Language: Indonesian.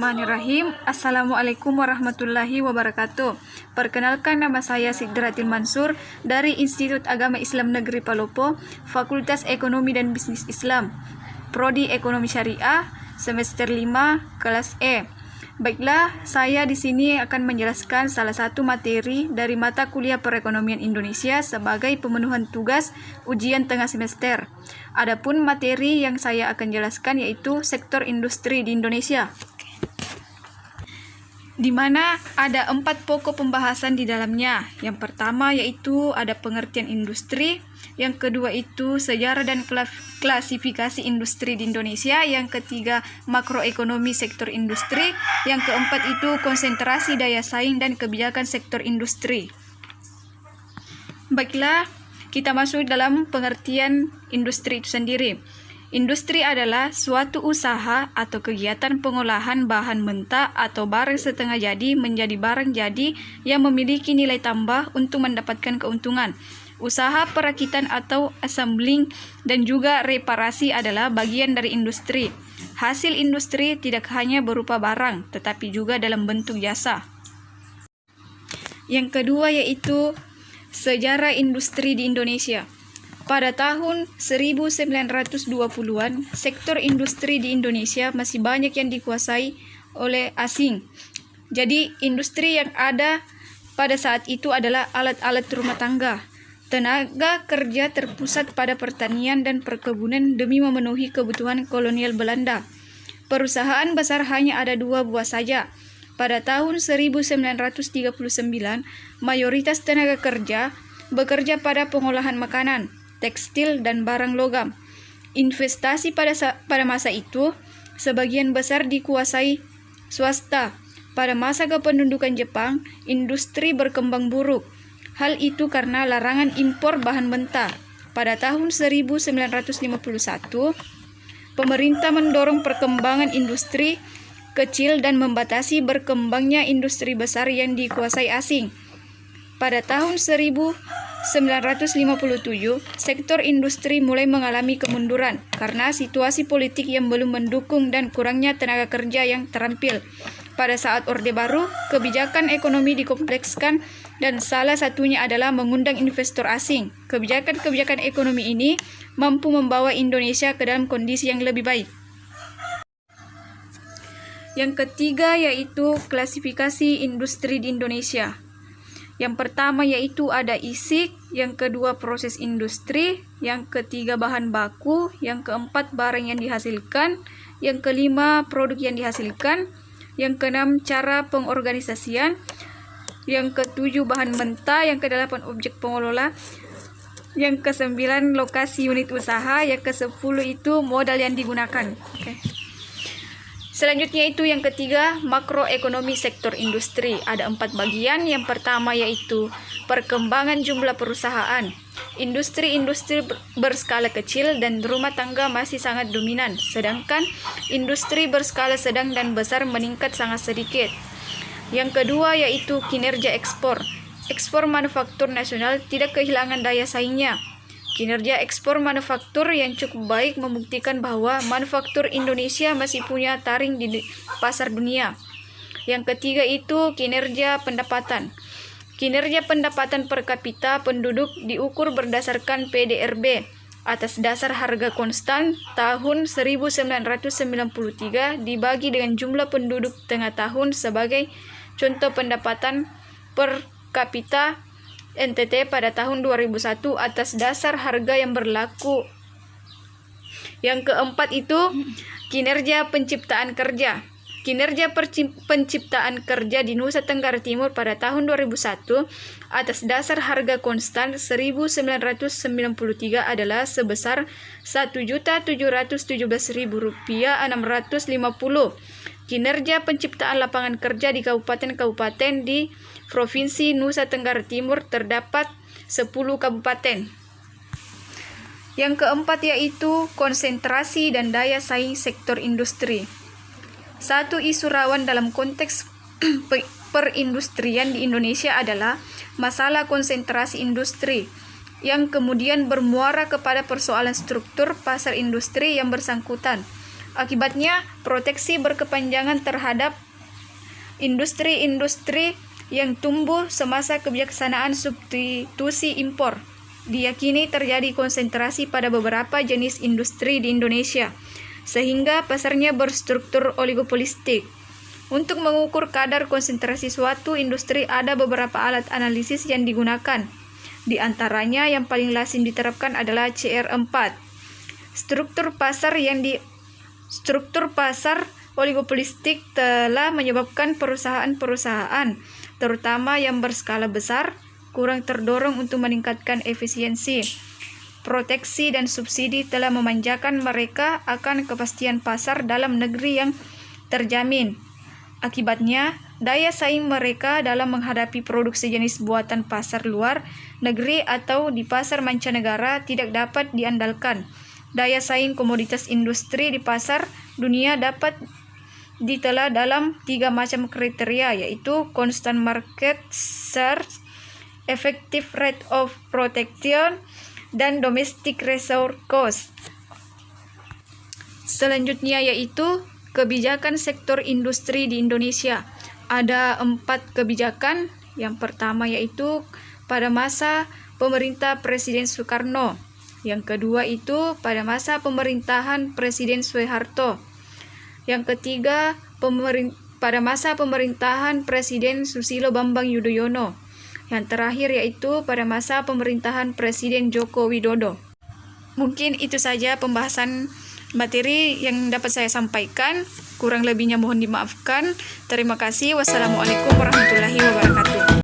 Bismillahirrahmanirrahim. Assalamualaikum warahmatullahi wabarakatuh. Perkenalkan, nama saya Sidratil Mansur dari Institut Agama Islam Negeri Palopo, Fakultas Ekonomi dan Bisnis Islam, Prodi Ekonomi Syariah, semester 5, kelas E. Baiklah, saya di sini akan menjelaskan salah satu materi dari mata kuliah Perekonomian Indonesia sebagai pemenuhan tugas ujian tengah semester. Adapun materi yang saya akan jelaskan yaitu sektor industri di Indonesia, di mana ada 4 pokok pembahasan di dalamnya. Yang pertama yaitu ada pengertian industri, yang kedua itu sejarah dan klasifikasi industri di Indonesia, yang ketiga makroekonomi sektor industri, yang keempat itu konsentrasi daya saing dan kebijakan sektor industri. Baiklah, kita masuk dalam pengertian industri itu sendiri. Industri adalah suatu usaha atau kegiatan pengolahan bahan mentah atau barang setengah jadi menjadi barang jadi yang memiliki nilai tambah untuk mendapatkan keuntungan. Usaha perakitan atau assembling dan juga reparasi adalah bagian dari industri. Hasil industri tidak hanya berupa barang, tetapi juga dalam bentuk jasa. Yang kedua yaitu sejarah industri di Indonesia. Pada tahun 1920-an, sektor industri di Indonesia masih banyak yang dikuasai oleh asing. Jadi, industri yang ada pada saat itu adalah alat-alat rumah tangga. Tenaga kerja terpusat pada pertanian dan perkebunan demi memenuhi kebutuhan kolonial Belanda. Perusahaan besar hanya ada 2 buah saja. Pada tahun 1939, mayoritas tenaga kerja bekerja pada pengolahan makanan, tekstil, dan barang logam. Investasi pada masa itu sebagian besar dikuasai swasta. Pada masa kependudukan Jepang, industri berkembang buruk. Hal itu karena larangan impor bahan mentah. Pada tahun 1951, pemerintah mendorong perkembangan industri kecil dan membatasi berkembangnya industri besar yang dikuasai asing. Pada tahun 1957, sektor industri mulai mengalami kemunduran karena situasi politik yang belum mendukung dan kurangnya tenaga kerja yang terampil. Pada saat Orde Baru, kebijakan ekonomi dikomplekskan dan salah satunya adalah mengundang investor asing. Kebijakan-kebijakan ekonomi ini mampu membawa Indonesia ke dalam kondisi yang lebih baik. Yang ketiga yaitu klasifikasi industri di Indonesia. Yang pertama yaitu ada ISIK, yang kedua proses industri, yang ketiga bahan baku, yang keempat barang yang dihasilkan, yang kelima produk yang dihasilkan, yang keenam cara pengorganisasian, yang ketujuh bahan mentah, yang kedelapan objek pengelola, yang kesembilan lokasi unit usaha, yang kesepuluh itu modal yang digunakan. Selanjutnya itu yang ketiga, makroekonomi sektor industri. Ada 4 bagian. Yang pertama yaitu perkembangan jumlah perusahaan. Industri-industri berskala kecil dan rumah tangga masih sangat dominan, sedangkan industri berskala sedang dan besar meningkat sangat sedikit. Yang kedua yaitu kinerja ekspor. Ekspor manufaktur nasional tidak kehilangan daya saingnya. Kinerja ekspor manufaktur yang cukup baik membuktikan bahwa manufaktur Indonesia masih punya taring di pasar dunia. Yang ketiga itu kinerja pendapatan. Kinerja pendapatan per kapita penduduk diukur berdasarkan PDRB atas dasar harga konstan tahun 1993 dibagi dengan jumlah penduduk tengah tahun sebagai contoh pendapatan per kapita NTT pada tahun 2001 atas dasar harga yang berlaku. Yang keempat itu kinerja penciptaan kerja. Kinerja penciptaan kerja di Nusa Tenggara Timur pada tahun 2001 atas dasar harga konstan 1993 adalah sebesar Rp1.717.650. Kinerja penciptaan lapangan kerja di kabupaten-kabupaten di Provinsi Nusa Tenggara Timur terdapat 10 kabupaten. Yang keempat yaitu konsentrasi dan daya saing sektor industri. Satu isu rawan dalam konteks perindustrian di Indonesia adalah masalah konsentrasi industri, yang kemudian bermuara kepada persoalan struktur pasar industri yang bersangkutan. Akibatnya, proteksi berkepanjangan terhadap industri-industri yang tumbuh semasa kebijaksanaan substitusi impor. Diyakini terjadi konsentrasi pada beberapa jenis industri di Indonesia, sehingga pasarnya berstruktur oligopolistik. Untuk mengukur kadar konsentrasi suatu industri ada beberapa alat analisis yang digunakan. Di antaranya yang paling lazim diterapkan adalah CR4. Struktur pasar oligopolistik telah menyebabkan perusahaan-perusahaan, terutama yang berskala besar, kurang terdorong untuk meningkatkan efisiensi. Proteksi dan subsidi telah memanjakan mereka akan kepastian pasar dalam negeri yang terjamin. Akibatnya, daya saing mereka dalam menghadapi produk sejenis buatan pasar luar negeri atau di pasar mancanegara tidak dapat diandalkan. Daya saing komoditas industri di pasar dunia dapat ditela dalam 3 macam kriteria, yaitu constant market share, effective rate of protection, dan domestic resource cost. Selanjutnya yaitu kebijakan sektor industri di Indonesia. Ada 4 kebijakan. Yang pertama yaitu pada masa pemerintah Presiden Soekarno. Yang kedua itu pada masa pemerintahan Presiden Soeharto. Yang ketiga pada masa pemerintahan Presiden Susilo Bambang Yudhoyono. Yang terakhir yaitu pada masa pemerintahan Presiden Joko Widodo. Mungkin itu saja pembahasan materi yang dapat saya sampaikan. Kurang lebihnya mohon dimaafkan. Terima kasih. Wassalamualaikum warahmatullahi wabarakatuh.